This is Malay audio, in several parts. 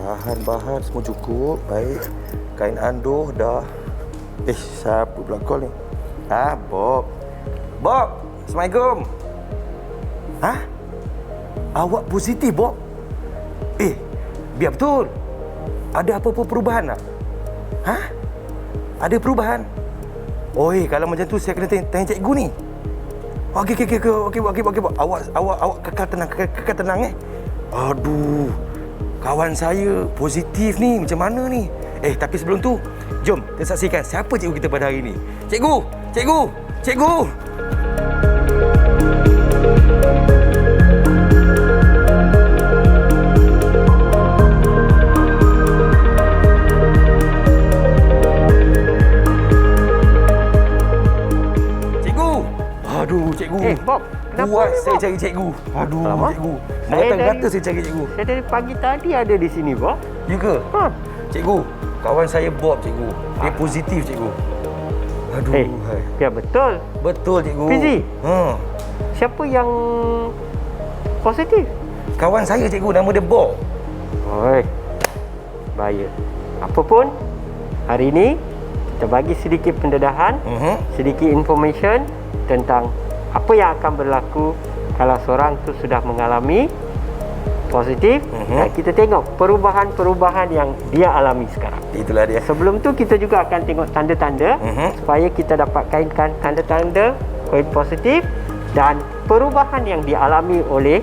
Bahan-bahan semua cukup. Baik. Kain anduh dah. Siapa pula call ni? Bob. Bob, Assalamualaikum. Awak positif, Bob? Biar betul. Ada apa-apa perubahan tak? Ada perubahan? Kalau macam tu saya kena tanya cikgu ni. Okey, Bob. Awak kekal tenang Aduh. Kawan saya positif ni, macam mana ni? Tapi sebelum tu, jom kita saksikan siapa cikgu kita pada hari ni. Cikgu! Cikgu. Bob, kenapa Puas ni, saya Bob? cari cikgu. Alamak. Cikgu. Saya Mengata-ngata saya cari cikgu. Saya dari pagi tadi ada di sini, Bob. Ya ke? Cikgu, kawan saya Bob, cikgu. Dia positif, cikgu. Aduh. Ya betul. Betul, cikgu. Fizi? Siapa yang positif? Kawan saya, cikgu. Nama dia Bob. Bahaya. Apapun, hari ini kita bagi sedikit pendedahan, sedikit information tentang apa yang akan berlaku kalau seorang tu sudah mengalami positif. Dan kita tengok perubahan-perubahan yang dia alami sekarang. Itulah dia. Sebelum tu kita juga akan tengok tanda-tanda supaya kita dapat kaitkan tanda-tanda COVID positif dan perubahan yang dialami oleh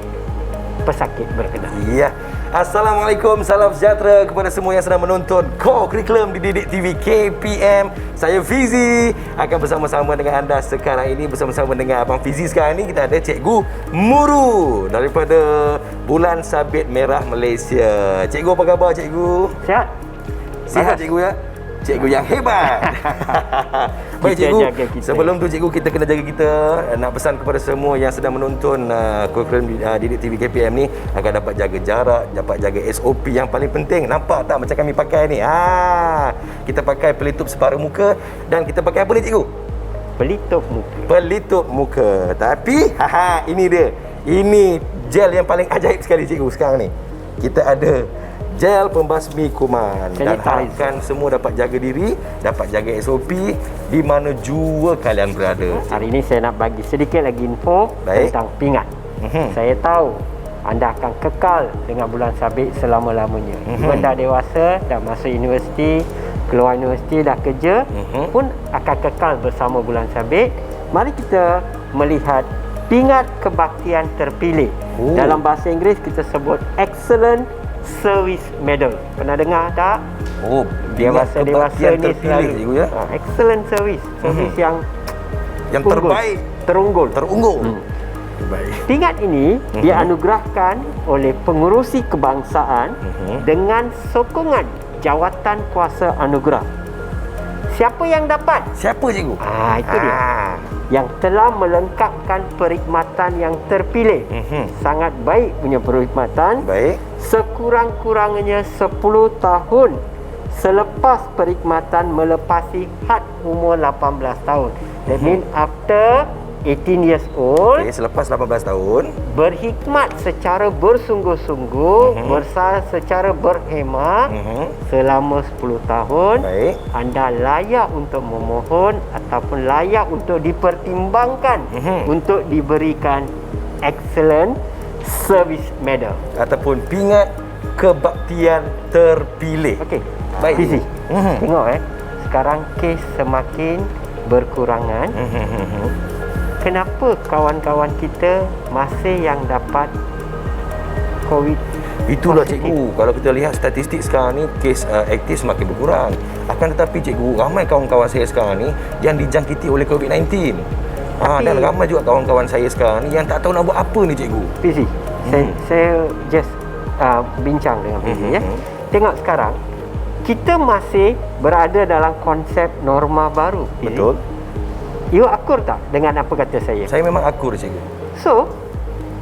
pesakit berkenaan. Ya. Assalamualaikum, salam sejahtera kepada semua yang sedang menonton Core Curriculum di Didik TV KPM. Saya Fizi akan bersama-sama dengan anda sekarang ini, bersama-sama dengan Abang Fizi sekarang ini. Kita ada Cikgu Muru daripada Bulan Sabit Merah Malaysia. Cikgu, apa khabar, cikgu? Sihat? Sihat, cikgu ya? Cikgu yang hebat. Baik, cikgu. Sebelum tu, cikgu, kita kena jaga kita. Nak pesan kepada semua yang sedang menonton Curriculum Didik TV KPM ni, akan dapat jaga jarak, dapat jaga SOP yang paling penting. Nampak tak macam kami pakai ni? Kita pakai pelitup separuh muka dan kita pakai apa ni, cikgu? Pelitup muka. Tapi ini dia. Ini gel yang paling ajaib sekali, cikgu, sekarang ni. Kita ada gel pembasmi kuman. Dan harapkan semua dapat jaga diri, dapat jaga SOP di mana jua kalian berada. Hari ini saya nak bagi sedikit lagi info tentang pingat. Saya tahu anda akan kekal dengan bulan sabit selama-lamanya. Jika dah dewasa, dah masuk universiti, keluar universiti, dah kerja, pun akan kekal bersama bulan sabit. Mari kita melihat pingat kebaktian terpilih. Dalam bahasa Inggeris kita sebut Excellent Service Medal. Pernah dengar tak? Dewasa-dewasa ni selalu ya? excellent service. Service yang terbaik, terunggul. Baik. Pingat ini dianugerahkan oleh pengurusi kebangsaan dengan sokongan jawatan kuasa anugerah. Siapa yang dapat? Siapa, cikgu? Itu dia. Yang telah melengkapkan perkhidmatan yang terpilih. Sangat baik punya perkhidmatan. Baik. Sekurang-kurangnya 10 tahun selepas perkhidmatan melepasi had umur 18 tahun. That means after 18 years old, selepas 18 tahun berkhidmat secara bersungguh-sungguh, secara berhemah selama 10 tahun. Baik. Anda layak untuk memohon ataupun layak untuk dipertimbangkan untuk diberikan Excellent Service Medal ataupun pingat kebaktian terpilih. Okey. Baik. Fizi. Tengok sekarang kes semakin berkurangan. Kenapa kawan-kawan kita masih yang dapat COVID? Itulah, cikgu. Kalau kita lihat statistik sekarang ni, kes aktif semakin berkurang. Akan tetapi, cikgu, ramai kawan-kawan saya sekarang ni yang dijangkiti oleh COVID-19. Dan ramai juga kawan-kawan saya sekarang ni yang tak tahu nak buat apa ni, cikgu. Fizi, saya just bincang dengan Fizi ya. Tengok sekarang, kita masih berada dalam konsep norma baru, Fizi. Betul. You akur tak dengan apa kata saya? Saya memang akur, cikgu. So,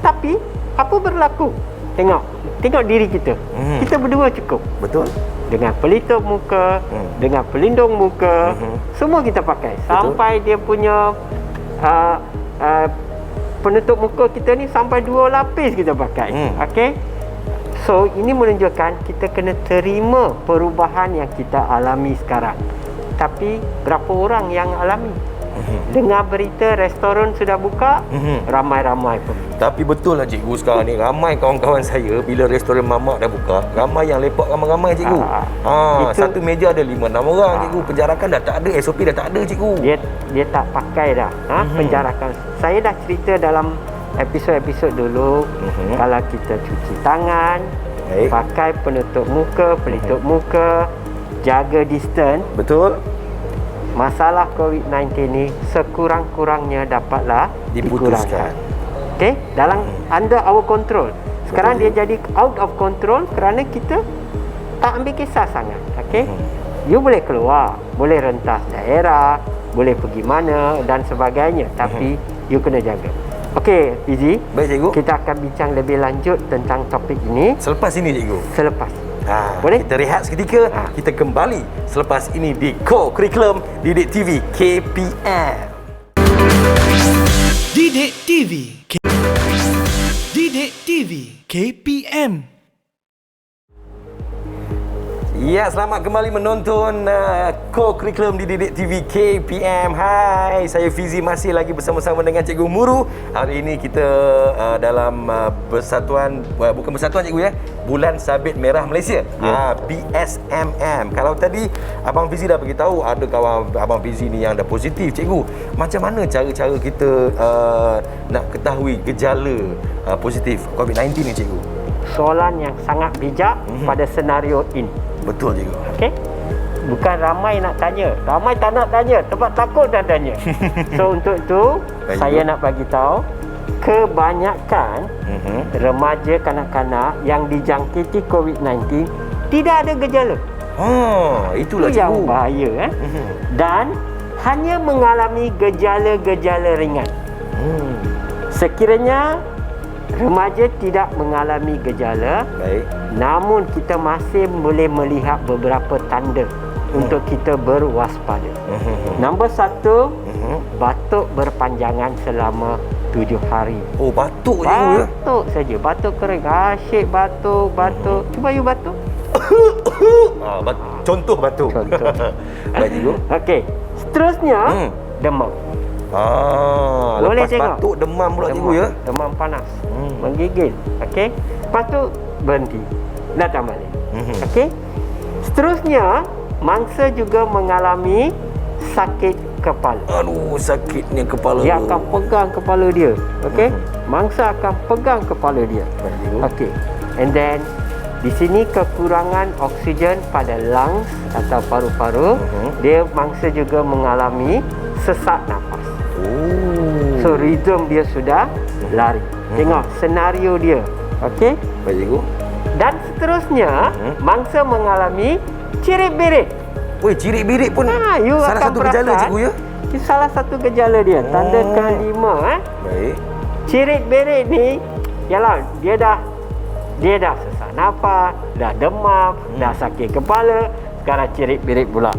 tapi apa berlaku? Tengok diri kita. Kita berdua cukup. Betul. Dengan pelitup muka, dengan pelindung muka, semua kita pakai. Sampai dia punya penutup muka kita ni sampai 2 lapis kita pakai. Okey. So ini menunjukkan kita kena terima perubahan yang kita alami sekarang. Tapi berapa orang yang alami? Dengar berita restoran sudah buka, ramai-ramai pergi. Tapi betul lah cikgu, sekarang ni ramai kawan-kawan saya bila restoran mamak dah buka, ramai yang lepak ramai-ramai cikgu. Satu meja ada 5-6 orang cikgu. Penjarakan dah tak ada, SOP dah tak ada cikgu. Dia tak pakai dah penjarakan. Saya dah cerita dalam episod-episod dulu, kalau kita cuci tangan, pakai penutup muka, pelitup muka, jaga distance. Betul. Masalah COVID-19 ni sekurang-kurangnya dapatlah Diputuskan. Okey, dalam under our control. Sekarang dia jadi out of control kerana kita tak ambil kisah sangat. Okey. You boleh keluar, boleh rentas daerah, boleh pergi mana dan sebagainya, tapi you kena jaga. Okey, Fizi. Baik cikgu. Kita akan bincang lebih lanjut tentang topik ini Selepas ini cikgu. selepas. Boleh? Kita rehat seketika. Kita kembali selepas ini di Core Curriculum Didik TV KPM. Didik TV Didik TV KPM. Ya, selamat kembali menonton Core Curriculum di Didik TV KPM. Hai, saya Fizi masih lagi bersama-sama dengan Cikgu Muru. Hari ini kita dalam bersatuan, bukan bersatuan cikgu ya, Bulan Sabit Merah Malaysia, BSMM. Kalau tadi Abang Fizi dah beritahu ada kawan Abang Fizi ni yang dah positif cikgu. Macam mana cara-cara kita nak ketahui gejala positif COVID-19 ni cikgu? Soalan yang sangat bijak pada senario ini. Betul cikgu. Okey. Bukan ramai nak tanya. Ramai tak nak tanya. Sebab takut dah tanya. So untuk itu saya nak bagi tahu kebanyakan remaja kanak-kanak yang dijangkiti COVID-19 tidak ada gejala. Itulah Itu yang cikgu. bahaya dan hanya mengalami gejala-gejala ringan. Sekiranya remaja tidak mengalami gejala, Baik. namun kita masih boleh melihat beberapa tanda untuk kita berwaspada. Nombor 1, batuk berpanjangan selama 7 hari. Oh, batuk cikgu ya. Batuk saja, batuk kering. Asyik batuk. Cuba you batuk. Contoh batuk. Contoh. Baik cikgu. Okey. Seterusnya, demam. Boleh Lepas tengok. batuk demam pula cikgu ya. Demam panas. Menggigil. Okey. Lepas tu berhenti. Datang balik. Okey. Seterusnya, mangsa juga mengalami sakit kepala. Aduh, sakitnya kepala. Dia akan pegang kepala dia. Okey. Mangsa akan pegang kepala dia. Okey. And then di sini kekurangan oksigen pada lungs atau paru-paru. Dia mangsa juga mengalami sesak nafas. So rhythm dia sudah lari. Tengok senario dia. Okey. Baik cikgu. Dan seterusnya mangsa mengalami cirit-birit. Oi, cirit-birit pun You salah akan satu gejala perasan, cikgu ya. Itu salah satu gejala dia. Tanda kelima Baik. cirit-birit ni ialah dia dah sesak nafas, dah demam, dah sakit kepala, sekarang cirit-birit pula.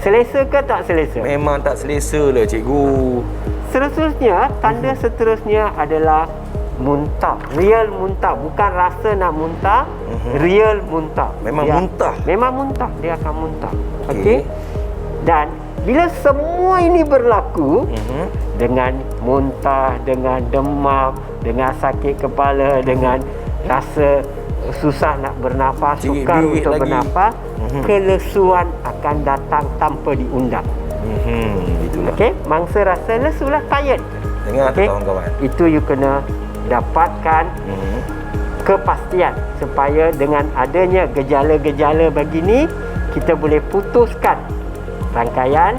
Selesa ke tak selesa? Memang tak selesa lah cikgu. Seterusnya, tanda seterusnya adalah muntah. Real muntah, bukan rasa nak muntah, real muntah. Memang muntah. Memang muntah, dia akan muntah. Okey. Okey. Dan bila semua ini berlaku dengan muntah, dengan demam, dengan sakit kepala, dengan rasa susah nak bernafas, sukar Cirit-birit untuk lagi. bernafas, kelesuan akan datang tanpa diundang. Itulah. Okey, mangsa rasa lesulah, tired. Dengar tu Okey? kawan-kawan. Itu you kena dapatkan kepastian supaya dengan adanya gejala-gejala begini kita boleh putuskan rangkaian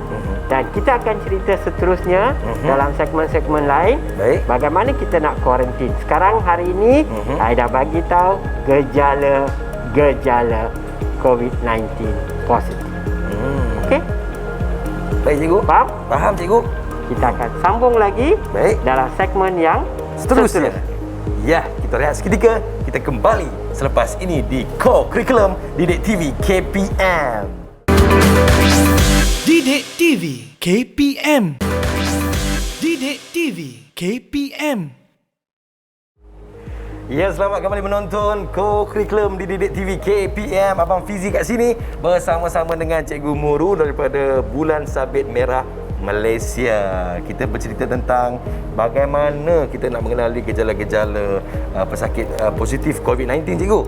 dan kita akan cerita seterusnya dalam segmen-segmen lain. Baik. Bagaimana kita nak kuarantin. Sekarang hari ini saya dah bagi tahu gejala COVID-19 positif. Okey? Baik cikgu. Faham? Faham cikgu. Kita akan sambung lagi Baik. dalam segmen yang Seterusnya. Ya, kita rehat seketika. Kita kembali selepas ini di Core Curriculum Didik TV KPM. Didik TV KPM. Didik TV KPM. Ya, selamat kembali menonton Co-Curriculum di Didik TV KPM. Abang Fizi kat sini bersama-sama dengan Cikgu Muru daripada Bulan Sabit Merah Malaysia. Kita bercerita tentang bagaimana kita nak mengenali gejala-gejala pesakit positif COVID-19, Cikgu.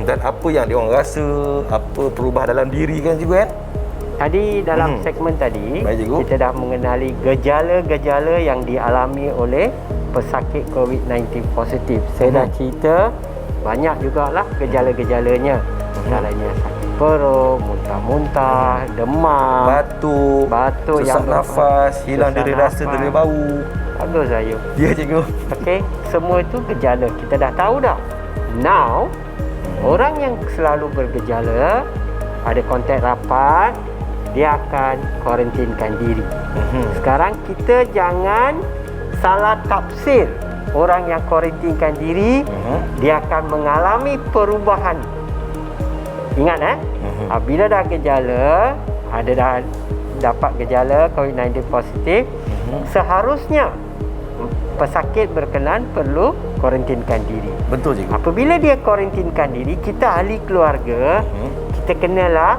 Dan apa yang diorang rasa, apa perubahan dalam diri kan, Cikgu kan? Tadi dalam segmen tadi, Baik, Cikgu. kita dah mengenali gejala-gejala yang dialami oleh pesakit COVID-19 positif. Saya dah cerita banyak jugalah gejala-gejalanya. Antaranya sakit perut, muntah-muntah, demam, batuk sesak nafas, hilang deri rasa, deri bau. Bagus saya. Ya, Cikgu. Okey, semua itu gejala. Kita dah tahu dah. Now, orang yang selalu bergejala, ada kontak rapat, dia akan kuarantinkan diri. Sekarang kita jangan salah tafsir. Orang yang kuarantinkan diri, dia akan mengalami perubahan. Ingat bila dah gejala, dah dapat gejala COVID-19 positif, seharusnya pesakit berkenan perlu kuarantinkan diri. Betul, Cikgu. Apabila dia kuarantinkan diri, kita ahli keluarga, kita kenalah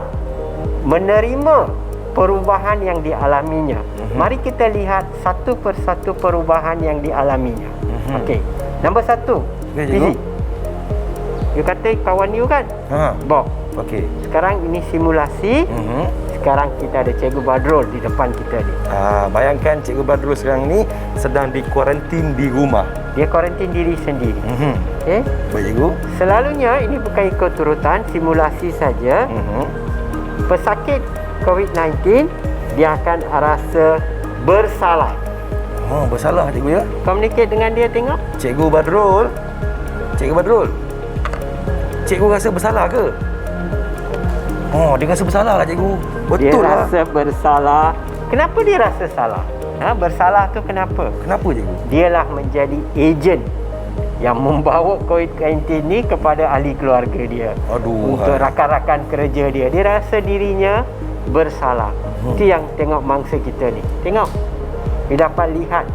menerima perubahan yang dialaminya. Mari kita lihat satu persatu perubahan yang dialaminya. Okey. Nombor satu. Cikgu. You kata kawan you kan? Bob. Okey. Sekarang ini simulasi. Sekarang kita ada Cikgu Badrul di depan kita ni. Bayangkan Cikgu Badrul sekarang ni sedang dikuarantin di rumah. Dia kuarantin diri sendiri. Okey. Baik, Cikgu. Selalunya ini bukan ikut turutan, simulasi saja. Pesakit COVID-19 dia akan rasa bersalah. Bersalah, Cikgu ya. Communicate dengan dia, tengok. Cikgu Badrul. Cikgu Badrul. Cikgu rasa bersalah ke? Dia rasa bersalah lah, Cikgu. Betul Dia lah. rasa bersalah. Kenapa dia rasa salah? Bersalah tu kenapa? Kenapa, Cikgu? Dialah menjadi ejen yang membawa COVID-19 ni kepada ahli keluarga dia. Untuk rakan-rakan kerja dia. Dia rasa dirinya bersalah. Itu yang tengok mangsa kita ni. Tengok. Dia dapat lihat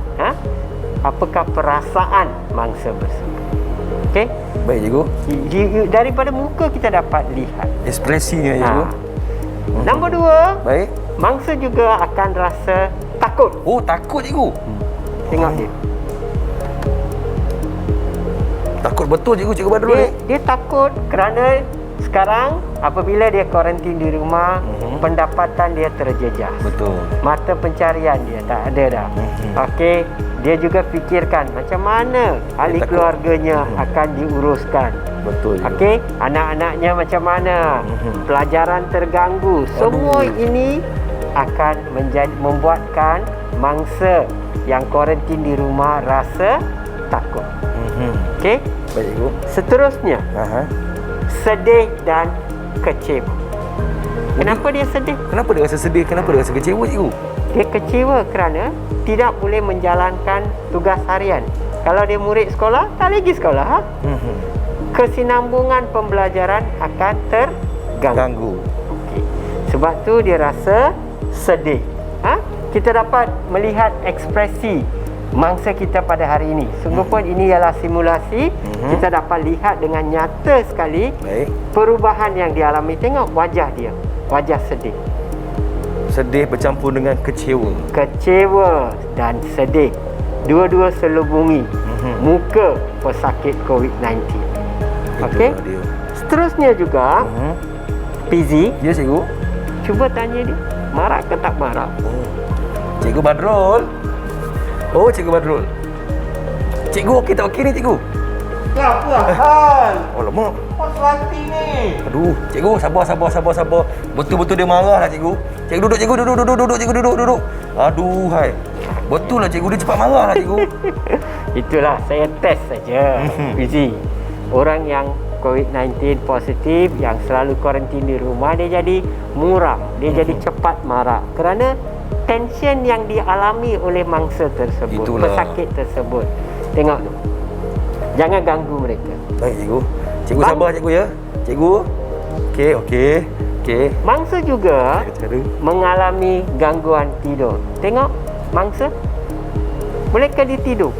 apakah perasaan mangsa bersama. Okey? Baik, Cikgu. Daripada muka kita dapat lihat Ekspresinya, Cikgu. Nombor dua, Baik. mangsa juga akan rasa takut. Takut, Cikgu. Tengok dia. Takut betul, Cikgu Badrul ni. Dia takut kerana sekarang apabila dia kuarantin di rumah, pendapatan dia terjejas. Betul. Mata pencarian dia tak ada dah. Okey, dia juga fikirkan macam mana ahli keluarganya akan diuruskan. Betul, Cikgu. Okey, anak-anaknya macam mana? Pelajaran terganggu. Semua ini akan membuatkan mangsa yang kuarantin di rumah rasa takut. Okey? Baik, Cikgu. Seterusnya, sedih dan kecewa. Kenapa dia sedih? Kenapa dia rasa sedih? Kenapa dia rasa kecewa, Cikgu? Dia kecewa kerana tidak boleh menjalankan tugas harian. Kalau dia murid sekolah, tak lagi sekolah. Kesinambungan pembelajaran akan terganggu. Okey. Sebab tu dia rasa sedih. Kita dapat melihat ekspresi mangsa kita pada hari ini. Sungguh pun ini ialah simulasi. Kita dapat lihat dengan nyata sekali perubahan yang dialami. Tengok wajah dia. Wajah sedih. Sedih bercampur dengan kecewa. Kecewa dan sedih. Dua-dua selubungi muka pesakit COVID-19. Okey? Seterusnya juga PZ. Ya, Cikgu. Cuba tanya dia, marah ke tak marah? Cikgu Badrul. Cikgu Badrul. Cikgu okey tak okey ni, Cikgu? Ya, apa hal? Alamak. Apa selanting ni? Aduh, Cikgu, sabar. Betul-betul dia marah lah, Cikgu. Cikgu duduk, Cikgu. Duduk, Cikgu, duduk. Aduh, hai. Betul lah, Cikgu. Dia cepat marah lah, Cikgu. Itulah, saya test saja. Fizi. Orang yang COVID-19 positif, yang selalu kuarantin di rumah, dia jadi muram. Dia jadi cepat marah. Kerana tension yang dialami oleh mangsa tersebut. Itulah. Pesakit tersebut. Tengok tu. Jangan ganggu mereka. Baik, Cikgu. Cikgu sabar, Cikgu ya. Cikgu. Okey. Mangsa juga Cara. mengalami gangguan tidur. Tengok mangsa. Bolehkah dia tidur?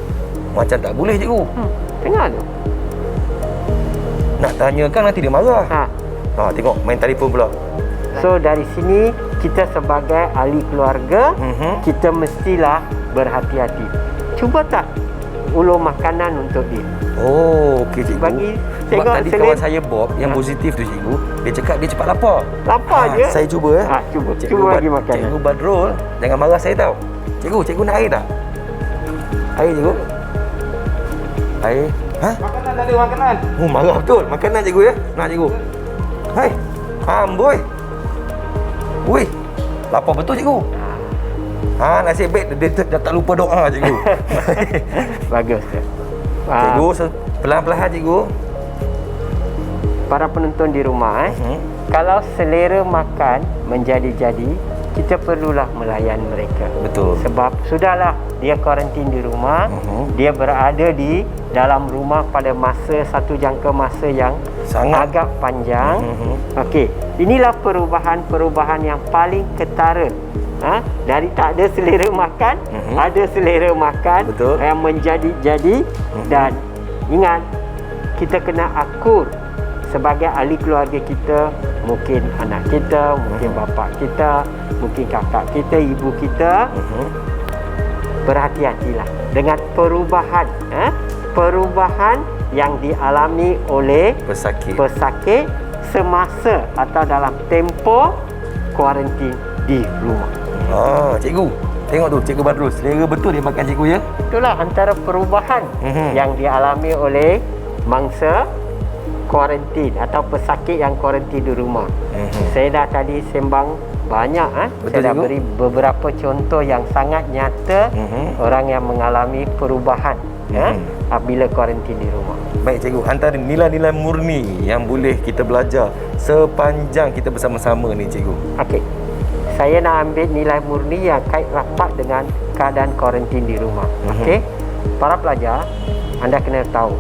Macam tak boleh, Cikgu. Tengah tu. Nak tanya kan nanti dia marah. Ha. Tengok main telefon pula. So dari sini kita sebagai ahli keluarga, kita mestilah berhati-hati. Cuba tak ulur makanan untuk dia. Oh, okey cikgu. Bagi Sebab tengok tadi kawan saya Bob yang positif tu cikgu, dia cakap dia cepat lapar. Lapar je. Saya cuba Cuba. Cikgu Cuba bagi makanan. Cikgu Badrul, jangan marah saya tau. Cikgu nak air tak? Air cikgu? Air? Makanan ada makanan. Oh, marah betul. Makanan cikgu ya. Nak cikgu. Hai. Amboi. Woi. Lapar betul cikgu. Nasib baik dia dah tak lupa doa cikgu. Bagus. Cikgu, pelan-pelan cikgu. Para penonton di rumah kalau selera makan menjadi-jadi, kita perlulah melayan mereka. Betul. Sebab sudahlah dia kuarantin di rumah, dia berada di dalam rumah pada satu jangka masa yang sangat agak panjang. Okey, inilah perubahan yang paling ketara. Dari tak ada selera makan, ada selera makan. Betul. Yang menjadi-jadi. Dan ingat, kita kena akur sebagai ahli keluarga kita. Mungkin anak kita, mungkin bapa kita, mungkin kakak kita, ibu kita. Berhati-hatilah dengan perubahan yang dialami oleh pesakit semasa atau dalam tempoh kuarantin di rumah. Cikgu, tengok tu Cikgu Badrul, selera betul dia makan cikgu ya. Itulah antara perubahan yang dialami oleh mangsa kuarantin atau pesakit yang kuarantin di rumah. Saya dah tadi sembang banyak. Betul, saya dah cikgu? beri beberapa contoh yang sangat nyata orang yang mengalami perubahan apabila kuarantin di rumah. Baik cikgu, antara nilai-nilai murni yang boleh kita belajar sepanjang kita bersama-sama ni cikgu. Okey. Saya nak ambil nilai murni yang kait rapat dengan keadaan kuarantin di rumah. Okey. Para pelajar, anda kena tahu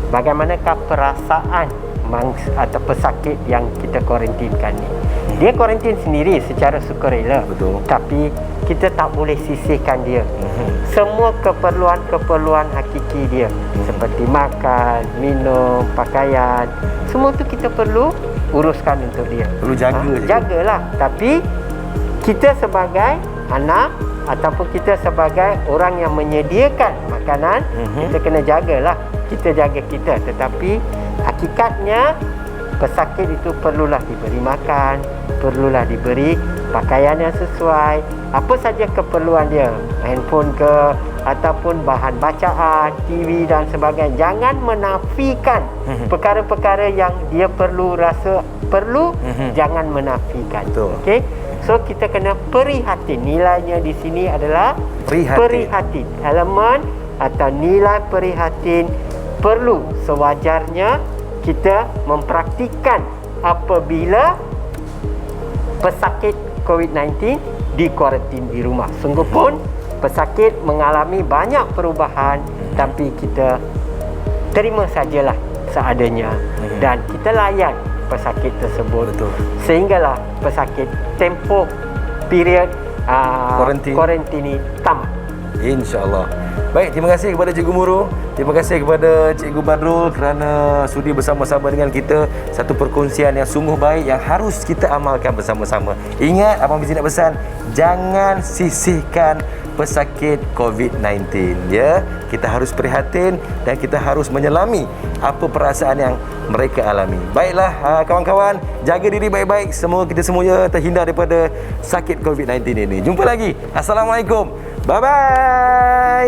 bagaimanakah perasaan atau pesakit yang kita kuarantinkan ni. Dia kuarantin sendiri secara sukarela. Betul. Tapi kita tak boleh sisihkan dia. Semua keperluan hakiki dia seperti makan, minum, pakaian, semua tu kita perlu uruskan untuk dia. Perlu jaga je. Jagalah. Tapi kita sebagai anak ataupun kita sebagai orang yang menyediakan makanan, kita kena jagalah. Kita jaga kita. Tetapi hakikatnya pesakit itu perlulah diberi makan, perlulah diberi pakaian yang sesuai, apa saja keperluan dia, handphone ke ataupun bahan bacaan, TV dan sebagainya. Jangan menafikan perkara-perkara yang dia rasa perlu, jangan menafikan. Okey. So kita kena prihatin. Nilainya di sini adalah prihatin. Elemen atau nilai prihatin perlu sewajarnya kita mempraktikkan apabila pesakit COVID-19 dikuarantin di rumah. Sungguh pun pesakit mengalami banyak perubahan, tapi kita terima sajalah seadanya dan kita layan pesakit tersebut. Betul. Sehinggalah pesakit tempoh period kuarantin ini tamat. InsyaAllah. Baik, terima kasih kepada Cikgu Muru. Terima kasih kepada Cikgu Badrul kerana sudi bersama-sama dengan kita. Satu perkongsian yang sungguh baik yang harus kita amalkan bersama-sama. Ingat, Abang Fizi nak pesan, jangan sisihkan pesakit COVID-19. Ya, kita harus prihatin dan kita harus menyelami apa perasaan yang mereka alami. Baiklah kawan-kawan, jaga diri baik-baik. Semoga kita semuanya terhindar daripada sakit COVID-19 ini. Jumpa lagi. Assalamualaikum. Bye-bye.